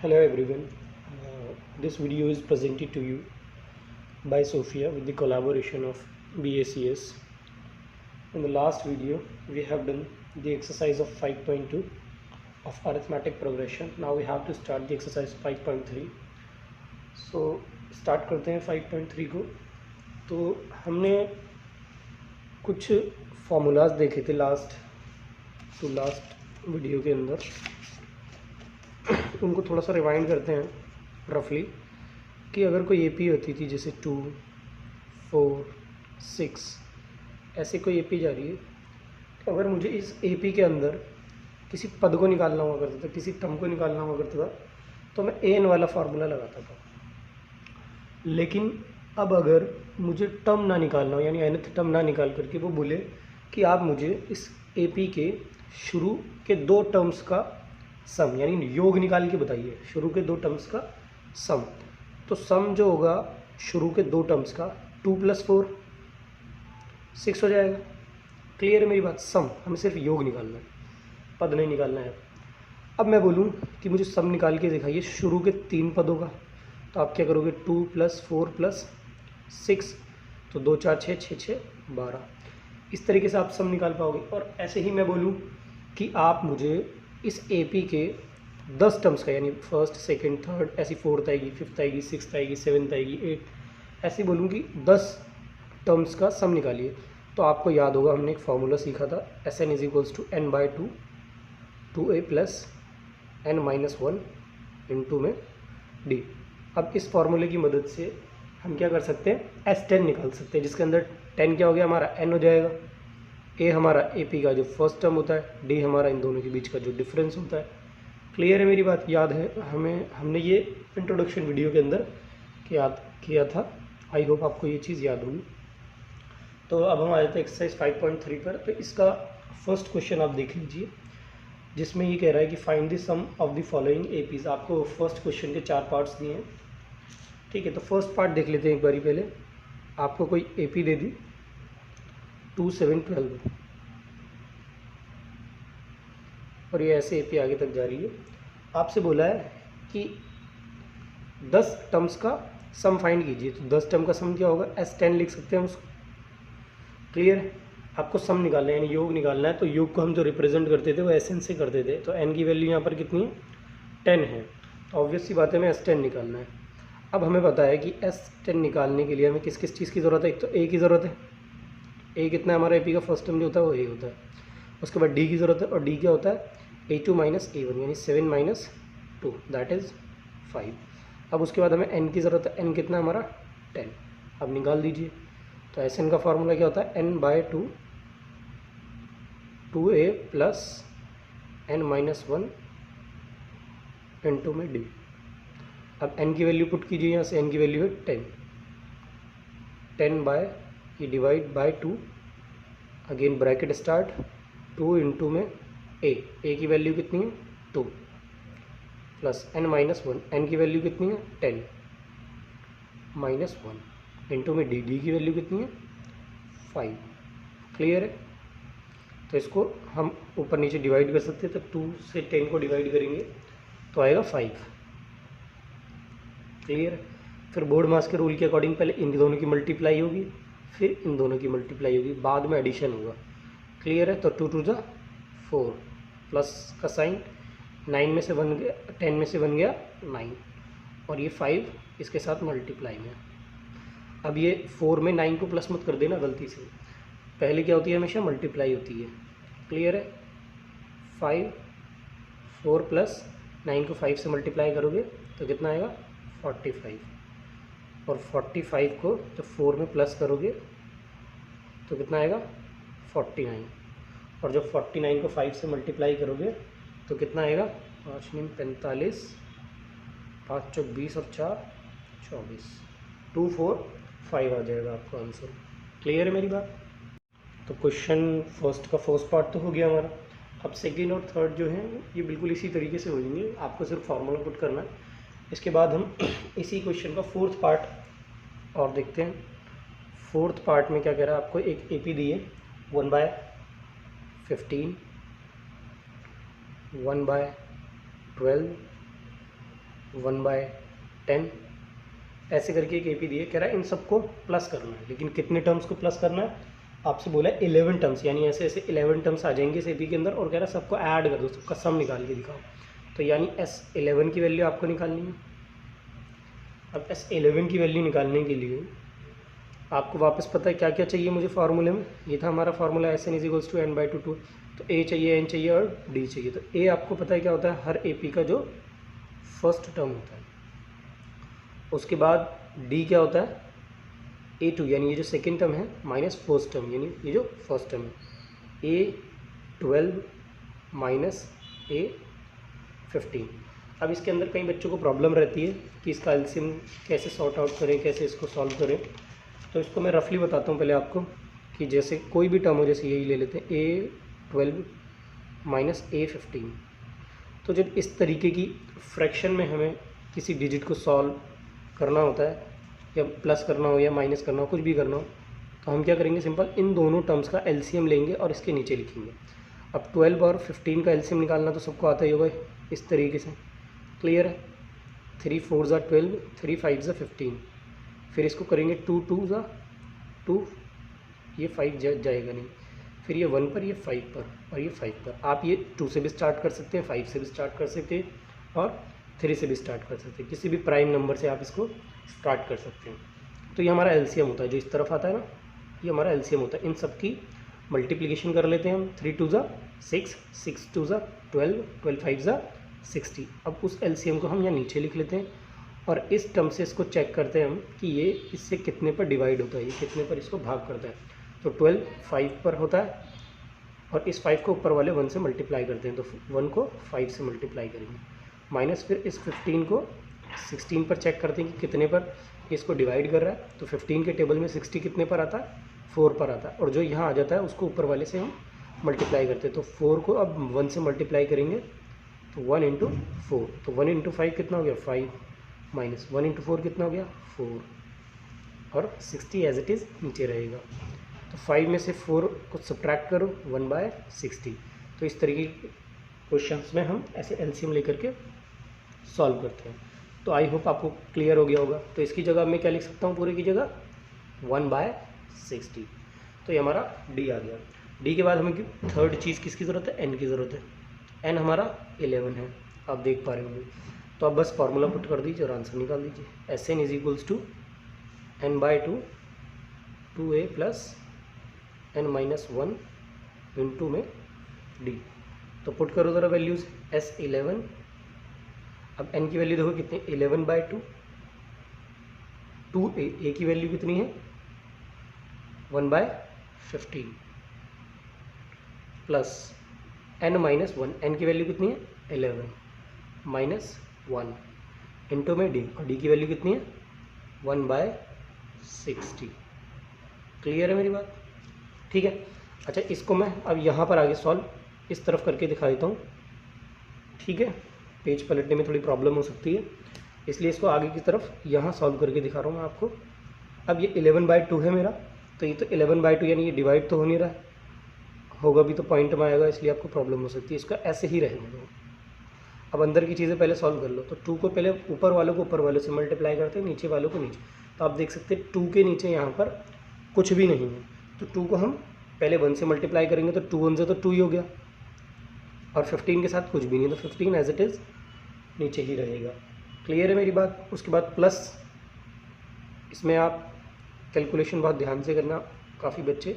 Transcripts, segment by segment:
Hello everyone. This video is presented to you by Sophia with the collaboration of BACS. In the last video, we have done the exercise of 5.2 of arithmetic progression. Now we have to start the exercise 5.3. So start करते हैं 5.3 को. तो हमने कुछ formulas देखे थे last video के अंदर. उनको थोड़ा सा रिवाइंड करते हैं रफली कि अगर कोई एपी होती थी जैसे 2, 4, 6 ऐसे कोई एपी जा रही है, तो अगर मुझे इस एपी के अंदर किसी पद को निकालना हुआ करता था, किसी टर्म को निकालना हुआ करता था, तो मैं एन वाला फार्मूला लगाता था. लेकिन अब अगर मुझे टर्म ना निकालना हो, यानी nth टर्म ना निकाल करके वो बोले कि आप मुझे इस एपी के शुरू के दो टर्म्स का सम यानी योग निकाल के बताइए, शुरू के दो टर्म्स का सम. तो सम जो होगा शुरू के दो टर्म्स का 2 + 4 6 हो जाएगा. क्लियर है मेरी बात? सम हमें सिर्फ योग निकालना है, पद नहीं निकालना है. अब मैं बोलूँ कि मुझे सम निकाल के दिखाइए शुरू के 3 पदों का, तो आप क्या करोगे 2 + 4 + 6, तो 2 4 6 6 6 12. इस तरीके से आप सम निकाल पाओगे. और ऐसे ही मैं बोलूँ कि आप मुझे इस एपी के 10 टर्म्स का, यानी फर्स्ट, सेकंड, थर्ड, ऐसी फोर्थ आएगी, फिफ्थ आएगी, सिक्स्थ आएगी, सेवन्थ आएगी, 8, ऐसी बोलूँ कि 10 टर्म्स का सम निकालिए. तो आपको याद होगा हमने एक फार्मूला सीखा था, Sn = n/2 2a + n-1 into में d. अब इस फार्मूले की मदद से हम क्या कर सकते हैं, S10 निकाल सकते हैं, जिसके अंदर 10 क्या हो गया हमारा, n हो जाएगा. ए हमारा एपी का जो फर्स्ट टर्म होता है, डी हमारा इन दोनों के बीच का जो डिफरेंस होता है. क्लियर है मेरी बात? याद है हमने ये इंट्रोडक्शन वीडियो के अंदर याद किया था. आई होप आपको ये चीज़ याद होगी. तो अब हम आ जाते हैं एक्सरसाइज 5.3 पर. तो इसका फर्स्ट क्वेश्चन आप देख लीजिए, जिसमें ये कह रहा है कि find the sum of the following APs. आपको फर्स्ट क्वेश्चन के 4 पार्ट्स दिए हैं, ठीक है. तो फर्स्ट पार्ट देख लेते हैं एक बारी. पहले आपको कोई एपी दे दी 2 7 12 और ये ऐसे एपी आगे तक जा रही है. आपसे बोला है कि 10 टर्म्स का सम फाइंड कीजिए. तो 10 टर्म का सम क्या होगा, S10 लिख सकते हैं उसको. क्लियर है? आपको सम निकालना है यानी योग निकालना है. तो योग को हम जो रिप्रेजेंट करते थे वो Sn से करते थे. तो n की वैल्यू यहाँ पर कितनी है, 10 है. तो ऑब्वियस सी बात है हमें S10 निकालना है. अब हमें पता है कि S10 निकालने के लिए हमें किस किस चीज़ की ज़रूरत है. एक तो ए की ज़रूरत है. ए कितना है हमारा एपी का फर्स्ट टर्म जो होता है वो ए होता है. उसके बाद डी की ज़रूरत है, और डी क्या होता है, A2 - A1 यानी 7 - 2 दैट इज़ 5. अब उसके बाद हमें n की ज़रूरत है. n कितना हमारा 10. अब निकाल दीजिए. तो Sn का फार्मूला क्या होता है, n/2 2a + n-1 इंटू में d. अब n की वैल्यू पुट कीजिए, यहाँ से n की वैल्यू है 10. 10 बाय ये divide by 2, again bracket start, 2 into में a की वैल्यू कितनी है 2 प्लस n-1, n की वैल्यू कितनी है 10 -1 इंटू में डी की वैल्यू कितनी है 5. क्लियर है? तो इसको हम ऊपर नीचे डिवाइड कर सकते हैं. तो 2 से 10 को डिवाइड करेंगे तो आएगा 5. क्लियर है? फिर बोर्ड मास के रूल के अकॉर्डिंग पहले इन दोनों की मल्टीप्लाई होगी, फिर इन दोनों की मल्टीप्लाई होगी, बाद में एडिशन होगा. क्लियर है? तो 2 2 = 4 प्लस का साइन, 9 में से 1 गया, 10 में से 1 गया 9, और ये 5 इसके साथ मल्टीप्लाई में. अब ये 4 में 9 को प्लस मत कर देना गलती से, पहले क्या होती है हमेशा मल्टीप्लाई होती है. क्लियर है? 5 4 प्लस 9 को 5 से मल्टीप्लाई करोगे तो कितना आएगा 45, और 45 को जब 4 में प्लस करोगे तो कितना आएगा 49, और जब 49 को 5 से मल्टीप्लाई करोगे तो कितना आएगा 5 9 45, 5 चौक 20 और 4 24, 2 4 5 आ जाएगा आपका आंसर. क्लियर है मेरी बात? तो क्वेश्चन फर्स्ट का फर्स्ट पार्ट तो हो गया हमारा. अब सेकेंड और थर्ड जो है ये बिल्कुल इसी तरीके से हो जाएंगे, आपको सिर्फ फार्मूला पुट करना है. इसके बाद हम इसी क्वेश्चन का फोर्थ पार्ट और देखते हैं. फोर्थ पार्ट में क्या कह रहा है, आपको एक एपी दी है 1/15, 1/12, 1/10, ऐसे करके एक AP दी है। कह रहा है इन सबको प्लस करना है, लेकिन कितने टर्म्स को प्लस करना है आपसे बोला है 11 टर्म्स, यानी ऐसे ऐसे 11 टर्म्स आ जाएंगे इस AP के अंदर, और कह रहा है सबको ऐड कर दो, सबका सम निकाल के दिखाओ। तो यानी S11 की वैल्यू आपको निकालनी है। अब S11 की वैल्यू निकालने के लिए आपको वापस पता है क्या क्या चाहिए मुझे फार्मूले में। ये था हमारा फार्मूला Sn = n/2 2। तो A चाहिए, N चाहिए और D चाहिए। तो A आपको पता है क्या होता है, हर AP का जो फर्स्ट टर्म होता है। उसके बाद D क्या होता है, A2, यानी ये जो सेकेंड टर्म है माइनस फर्स्ट टर्म, यानी ये जो फर्स्ट टर्म है। A12 minus A15। अब इसके अंदर कई बच्चों को प्रॉब्लम रहती है कि इसका एलसीएम कैसे सॉर्ट आउट करें, कैसे इसको सॉल्व करें। तो इसको मैं रफली बताता हूँ पहले आपको कि जैसे कोई भी टर्म हो, जैसे यही ले लेते हैं A12 माइनस A15। तो जब इस तरीके की फ्रैक्शन में हमें किसी डिजिट को सॉल्व करना होता है, या प्लस करना हो या माइनस करना हो, कुछ भी करना हो, तो हम क्या करेंगे, सिंपल इन दोनों टर्म्स का एलसीएम लेंगे और इसके नीचे लिखेंगे। अब 12 और 15 का एलसीएम निकालना तो सबको आता ही होगा इस तरीके से, क्लियर है। 3 4 ज़ा 12, 3 5 ज़ा 15। फिर इसको करेंगे 2 2 ज़ा 2, ये 5 जाएगा नहीं, फिर ये 1 पर, ये 5 पर और ये 5 पर। आप ये 2 से भी स्टार्ट कर सकते हैं, 5 से भी स्टार्ट कर सकते हैं और 3 से भी स्टार्ट कर सकते हैं। किसी भी प्राइम नंबर से आप इसको स्टार्ट कर सकते हैं। तो ये हमारा एलसीएम होता है, जो इस तरफ आता है ना, ये हमारा एलसीएम होता है। इन सब की मल्टीप्लिकेशन कर लेते हैं हम। 3 2 ज़ा 6, 6 2 ज़ा 12, 12 5 ज़ा 60। अब उस एलसीएम को हम यहाँ नीचे लिख लेते हैं और इस टर्म से इसको चेक करते हैं हम कि ये इससे कितने पर डिवाइड होता है, ये कितने पर इसको भाग करता है। तो 12 5 पर होता है और इस 5 को ऊपर वाले 1 से मल्टीप्लाई करते हैं, तो 1 को 5 से मल्टीप्लाई करेंगे, माइनस फिर इस 15 को 16 पर चेक करते हैं कि कितने पर इसको डिवाइड कर रहा है। तो 15 के टेबल में 60 कितने पर आता है, 4 पर आता है, और जो यहाँ आ जाता है उसको ऊपर वाले से हम मल्टीप्लाई करते हैं। तो 4 को अब 1 से मल्टीप्लाई करेंगे, तो 1 × 4, तो 1 × 5 कितना हो गया 5, माइनस 1 × 4 कितना हो गया 4, और 60 एज इट इज़ नीचे रहेगा। तो 5 में से 4 को सब्ट्रैक्ट करो, 1/60। तो इस तरीके के क्वेश्चंस में हम ऐसे एलसीएम लेकर के सॉल्व करते हैं। तो आई होप आपको क्लियर हो गया होगा। तो इसकी जगह मैं क्या लिख सकता हूँ, पूरे की जगह 1/60। तो ये हमारा डी आ गया। डी के बाद हमें थर्ड चीज़ किसकी ज़रूरत है, एन की ज़रूरत है। एन हमारा 11 है, आप देख पा रहे होंगे। तो अब बस फार्मूला पुट कर दीजिए और आंसर निकाल दीजिए। Sn = n/2 2a + n-1 into में d। तो पुट करो ज़रा वैल्यूज़। S11, अब n की वैल्यू देखो कितनी, 11/2, 2a की वैल्यू कितनी है 1/15 प्लस n-1, n की वैल्यू कितनी है 11 -1 इंटू में d, और d की वैल्यू कितनी है 1/60। क्लियर है मेरी बात, ठीक है। अच्छा, इसको मैं अब यहाँ पर आगे सॉल्व इस तरफ करके दिखा देता हूँ, ठीक है। पेज पलटने में थोड़ी प्रॉब्लम हो सकती है, इसलिए इसको आगे की तरफ यहाँ सॉल्व करके दिखा रहा हूँ मैं आपको। अब ये 11/2 है मेरा, तो ये तो 11/2 यानी ये डिवाइड तो हो नहीं रहा है, होगा भी तो पॉइंट में आएगा, इसलिए आपको प्रॉब्लम हो सकती है। इसका ऐसे ही रहने दो। अब अंदर की चीज़ें पहले सॉल्व कर लो। तो 2 को पहले ऊपर वालों को ऊपर वालों से मल्टीप्लाई करते हैं, नीचे वालों को नीचे। तो आप देख सकते हैं 2 के नीचे यहाँ पर कुछ भी नहीं है, तो 2 को हम पहले 1 से मल्टीप्लाई करेंगे, तो 2 1 से तो 2 ही हो गया, और 15 के साथ कुछ भी नहीं, तो 15 एज इट इज़ नीचे ही रहेगा। क्लियर है मेरी बात। उसके बाद प्लस, इसमें आप कैलकुलेशन बहुत ध्यान से करना, काफ़ी बच्चे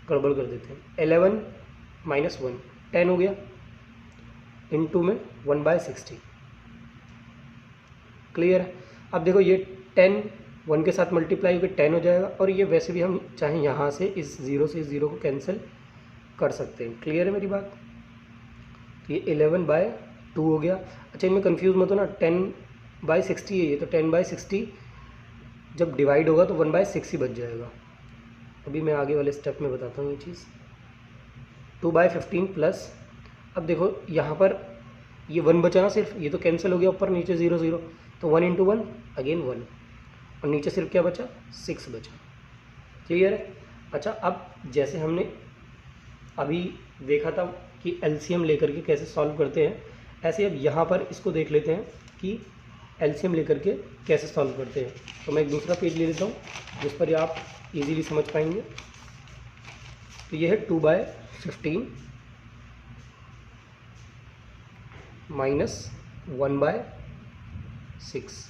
गड़बड़ कर देते हैं। 11 - 1 10 हो गया, इंटू में 1/60। क्लियर है। अब देखो ये 10 1 के साथ मल्टीप्लाई होकर 10 हो जाएगा, और ये वैसे भी हम चाहे यहाँ से इस 0 से इस 0 को कैंसिल कर सकते हैं। क्लियर है मेरी बात। तो ये 11/2 हो गया। अच्छा, इनमें कंफ्यूज मत हो ना, 10/60 है ये, तो 10/60 जब डिवाइड होगा तो 1/6 ही बच जाएगा। अभी मैं आगे वाले स्टेप में बताता हूँ ये चीज़। 2/15 प्लस, अब देखो यहाँ पर ये 1 बचा ना सिर्फ, ये तो कैंसिल हो गया, ऊपर नीचे 0 0, तो 1 × 1 अगेन 1, और नीचे सिर्फ क्या बचा 6 बचा। क्लियर है। अच्छा, अब जैसे हमने अभी देखा था कि एलसीएम लेकर के कैसे सॉल्व करते हैं, ऐसे अब यहाँ पर इसको देख लेते हैं कि एलसीएम लेकर के कैसे सॉल्व करते हैं। तो मैं एक दूसरा पेज ले लेता हूँ जिस पर आप इजीली समझ पाएंगे। तो ये है 2/15 माइनस 1/6,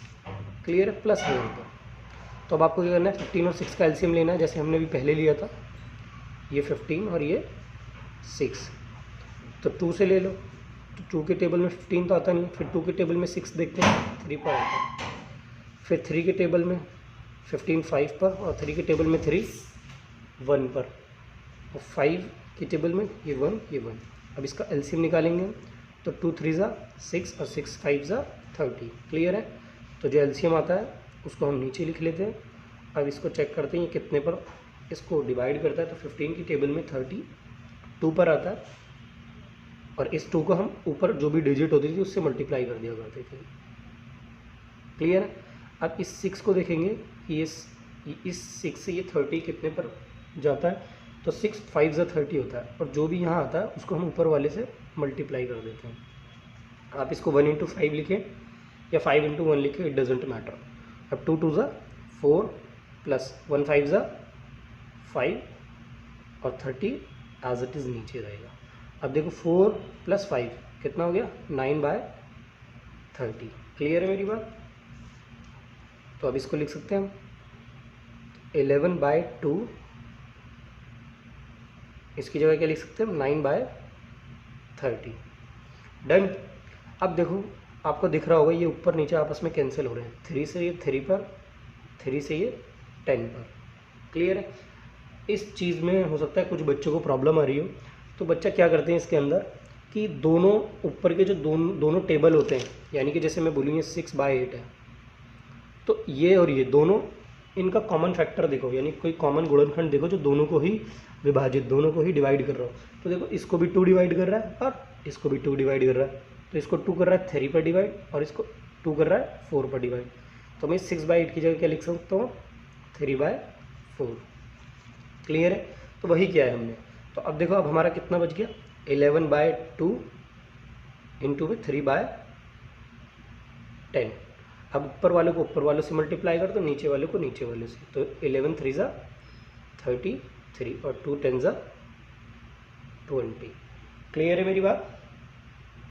क्लियर है, प्लस है उनका। तो अब आपको क्या करना है, 15 और 6 का एलसीएम लेना है, जैसे हमने भी पहले लिया था। ये 15 और ये 6, तो 2 से ले लो। तो 2 के टेबल में 15 तो आता नहीं, फिर 2 के टेबल में 6 देखते हैं, 3 पर आता है। फिर 3 के टेबल में 15 5 पर, और 3 के टेबल में 3 1 पर, और 5 के टेबल में ये 1 ये 1। अब इसका एलसीएम निकालेंगे, तो 2 3 ज़ा 6 और 6 5 ज़ा 30, क्लियर है। तो जो एलसीएम आता है उसको हम नीचे लिख लेते हैं। अब इसको चेक करते हैं ये कितने पर इसको डिवाइड करता है। तो 15 की टेबल में 32 पर आता है, और इस 2 को हम ऊपर जो भी डिजिट होती थी उससे मल्टीप्लाई कर दिया करते थे, क्लियर है। अब इस 6 को देखेंगे कि इस 6 से ये 30 कितने पर जाता है। तो 6 5 ज़ा 30 होता है, और जो भी यहाँ आता है उसको हम ऊपर वाले से मल्टीप्लाई कर देते हैं। आप इसको 1 × 5 लिखें या 5 × 1 लिखें, इट डजेंट मैटर। अब 2 2 ज़ा 4 प्लस 1 5 ज़ा 5 और 30 एज इट इज़ नीचे रहेगा। अब देखो 4 + 5 कितना हो गया, 9/30, क्लियर है मेरी बात। तो अब इसको लिख सकते हैं हम 11/2, इसकी जगह क्या लिख सकते हैं हम, 9/30, डन। अब देखो आपको दिख रहा होगा ये ऊपर नीचे आपस में कैंसिल हो रहे हैं, 3 से ये 3 पर, 3 से ये 10 पर, क्लियर है। इस चीज़ में हो सकता है कुछ बच्चों को प्रॉब्लम आ रही हो, तो बच्चा क्या करते हैं इसके अंदर कि दोनों ऊपर के जो दोनों टेबल होते हैं, यानी कि जैसे मैं बोलूँ ये 6/8 है, तो ये और ये दोनों, इनका कॉमन फैक्टर देखो, यानी कोई कॉमन गुणनखंड देखो जो दोनों को ही विभाजित, दोनों को ही डिवाइड कर रहा हो। तो देखो इसको भी 2 डिवाइड कर रहा है और इसको भी 2 डिवाइड कर रहा है। तो इसको 2 कर रहा है 3 पर डिवाइड, और इसको 2 कर रहा है 4 पर डिवाइड। तो मैं 6/8 की जगह क्या लिख सकता हूँ, 3/4, क्लियर है। तो वही किया है हमने। तो अब देखो अब हमारा कितना बच गया, 11/2 इंटू में 3/10। अब ऊपर वाले को ऊपर वालों से मल्टीप्लाई कर दो, नीचे वाले को नीचे वाले से। तो 11 3 ज़ा 33 और 2 10 ज़ा 20, क्लियर है मेरी बात।